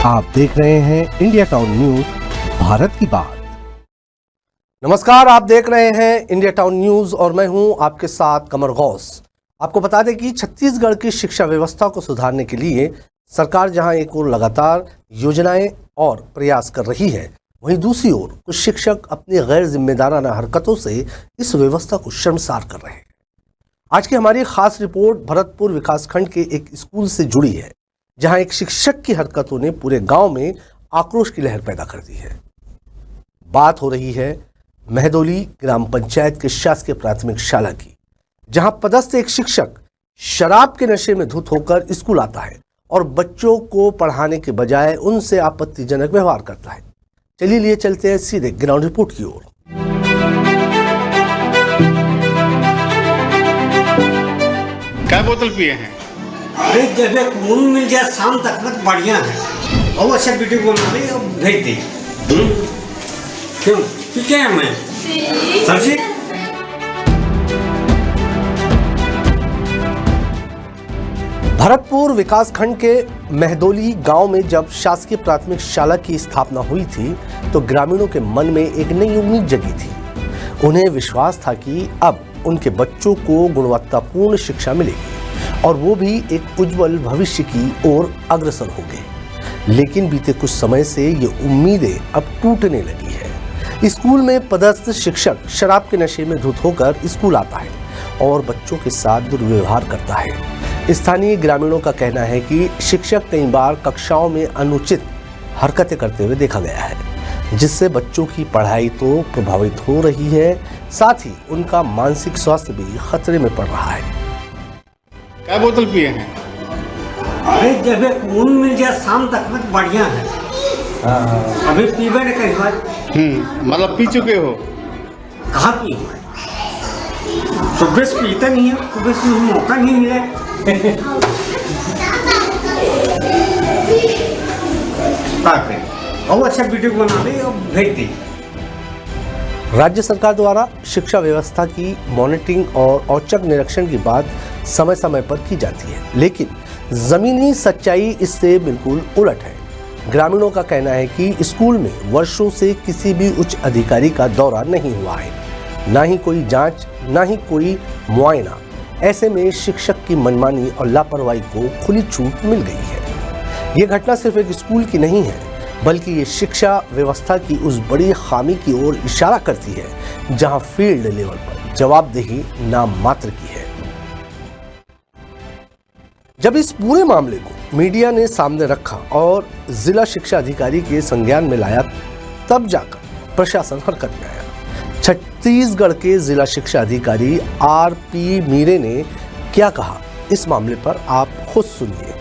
आप देख रहे हैं इंडिया टाउन न्यूज, भारत की बात। नमस्कार, आप देख रहे हैं इंडिया टाउन न्यूज और मैं हूं आपके साथ कमर गौस। आपको बता दें कि छत्तीसगढ़ की शिक्षा व्यवस्था को सुधारने के लिए सरकार जहां एक ओर लगातार योजनाएं और प्रयास कर रही है, वहीं दूसरी ओर कुछ शिक्षक अपनी गैर जिम्मेदाराना हरकतों से इस व्यवस्था को शर्मसार कर रहे हैं। आज की हमारी खास रिपोर्ट भरतपुर विकासखंड के एक स्कूल से जुड़ी है, जहां एक शिक्षक की हरकतों ने पूरे गांव में आक्रोश की लहर पैदा कर दी है। बात हो रही है महदोली ग्राम पंचायत के शासकीय प्राथमिक शाला की, जहां पदस्थ एक शिक्षक शराब के नशे में धुत होकर स्कूल आता है और बच्चों को पढ़ाने के बजाय उनसे आपत्तिजनक व्यवहार करता है। चलिए लिए चलते हैं सीधे ग्राउंड रिपोर्ट की ओर। क्या बोतल पिए हैं? अरे जब एक मून मिल जाए शाम तक बढ़िया है। और अच्छा वीडियो बना दे और भेज दे। क्यों क्या है मैं सब्जी? भरतपुर विकासखंड के महदोली गांव में जब शासकीय प्राथमिक शाला की स्थापना हुई थी तो ग्रामीणों के मन में एक नई उम्मीद जगी थी। उन्हें विश्वास था कि अब उनके बच्चों को गुणवत्तापूर्ण शिक्षा मिलेगी और वो भी एक उज्जवल भविष्य की ओर अग्रसर होंगे। लेकिन बीते कुछ समय से ये उम्मीदें अब टूटने लगी है। स्कूल में पदस्थ शिक्षक शराब के नशे में धुत होकर स्कूल आता है और बच्चों के साथ दुर्व्यवहार करता है। स्थानीय ग्रामीणों का कहना है कि शिक्षक कई बार कक्षाओं में अनुचित हरकतें करते हुए देखा गया है, जिससे बच्चों की पढ़ाई तो प्रभावित हो रही है, साथ ही उनका मानसिक स्वास्थ्य भी खतरे में पड़ रहा है। क्या बोतल पिए हैं? अरे जब एक मून मिल जाए शाम तक बढ़िया है। अभी पीबे ने कहीं बार मतलब पी चुके हो? कहाँ पी? सुबह से पीता नहीं है, सुबह से मौका नहीं मिला। और अच्छा वीडियो बना दे और भेज दे। राज्य सरकार द्वारा शिक्षा व्यवस्था की मॉनिटरिंग और औचक निरीक्षण की बात समय समय पर की जाती है, लेकिन जमीनी सच्चाई इससे बिल्कुल उलट है। ग्रामीणों का कहना है कि स्कूल में वर्षों से किसी भी उच्च अधिकारी का दौरा नहीं हुआ है, ना ही कोई जांच, ना ही कोई मुआयना। ऐसे में शिक्षक की मनमानी और लापरवाही को खुली छूट मिल गई है। ये घटना सिर्फ एक स्कूल की नहीं है, बल्कि ये शिक्षा व्यवस्था की उस बड़ी खामी की ओर इशारा करती है जहां फील्ड लेवल पर जवाबदेही नाम मात्र की है। जब इस पूरे मामले को मीडिया ने सामने रखा और जिला शिक्षा अधिकारी के संज्ञान में लाया, तब जाकर प्रशासन हरकत में आया। छत्तीसगढ़ के जिला शिक्षा अधिकारी आर.पी. मीरे ने क्या कहा, इस मामले पर आप खुद सुनिए।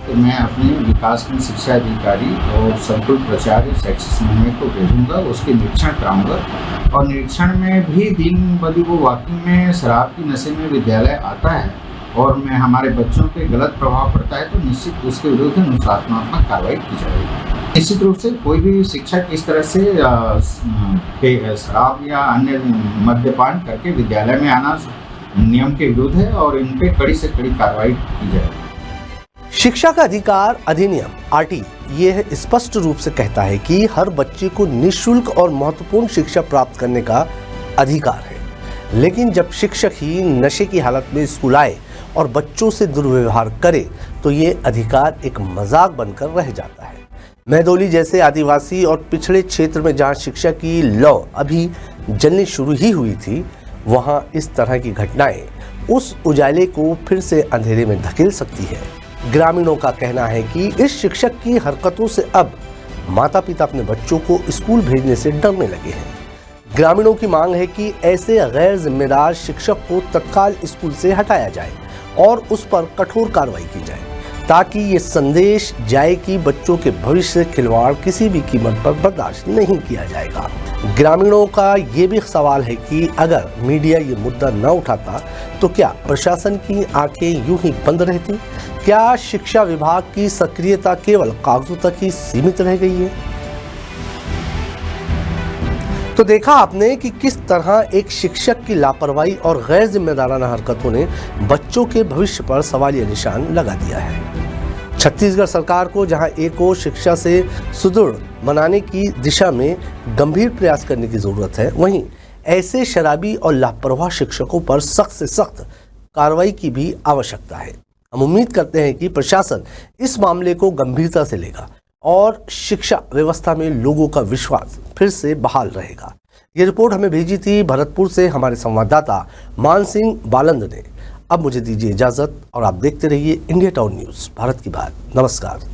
तो मैं अपने विकासखंड शिक्षा अधिकारी और संकुल प्राचार्य शैक्षिक महीने को भेजूंगा, उसके निरीक्षण कराऊंगा और निरीक्षण में भी दिन बदी वो वाकई में शराब की नशे में विद्यालय आता है और में हमारे बच्चों पे गलत प्रभाव पड़ता है तो निश्चित उसके विरुद्ध अनुशासनात्मक कार्रवाई की जाएगी। निश्चित रूप से कोई भी शिक्षक इस तरह से शराब या अन्य मद्यपान करके विद्यालय में आना नियम के विरुद्ध है और इन पे कड़ी से कड़ी कार्रवाई की जाएगी। शिक्षा का अधिकार अधिनियम आरटी यह स्पष्ट रूप से कहता है कि हर बच्चे को निःशुल्क और महत्वपूर्ण शिक्षा प्राप्त करने का अधिकार है, लेकिन जब शिक्षक ही नशे की हालत में स्कूल आए और बच्चों से दुर्व्यवहार करे तो ये अधिकार एक मजाक बनकर रह जाता है। महदोली जैसे आदिवासी और पिछड़े क्षेत्र में जहां शिक्षा की लौ अभी जलनी शुरू ही हुई थी, वहां इस तरह की घटनाएं उस उजाले को फिर से अंधेरे में धकेल सकती है। ग्रामीणों का कहना है कि इस शिक्षक की हरकतों से अब माता पिता अपने बच्चों को स्कूल भेजने से डरने लगे हैं। ग्रामीणों की मांग है कि ऐसे गैर जिम्मेदार शिक्षक को तत्काल स्कूल से हटाया जाए और उस पर कठोर कार्रवाई की जाए, ताकि ये संदेश जाए कि बच्चों के भविष्य से खिलवाड़ किसी भी कीमत पर बर्दाश्त नहीं किया जाएगा। ग्रामीणों का ये भी सवाल है कि अगर मीडिया ये मुद्दा न उठाता तो क्या प्रशासन की आंखें यूं ही बंद रहती? क्या शिक्षा विभाग की सक्रियता केवल कागजों तक ही सीमित रह गई है? तो देखा आपने कि किस तरह एक शिक्षक की लापरवाही और गैर जिम्मेदाराना हरकतों ने बच्चों के भविष्य पर सवालिया निशान लगा दिया है। छत्तीसगढ़ सरकार को जहां एक ओर शिक्षा से सुदृढ़ बनाने की दिशा में गंभीर प्रयास करने की जरूरत है, वहीं ऐसे शराबी और लापरवाह शिक्षकों पर सख्त से सख्त कार्रवाई की भी आवश्यकता है। हम उम्मीद करते हैं कि प्रशासन इस मामले को गंभीरता से लेगा और शिक्षा व्यवस्था में लोगों का विश्वास फिर से बहाल रहेगा। ये रिपोर्ट हमें भेजी थी भरतपुर से हमारे संवाददाता मान सिंह बालंद ने। अब मुझे दीजिए इजाजत और आप देखते रहिए इंडिया टाउन न्यूज़, भारत की बात। नमस्कार।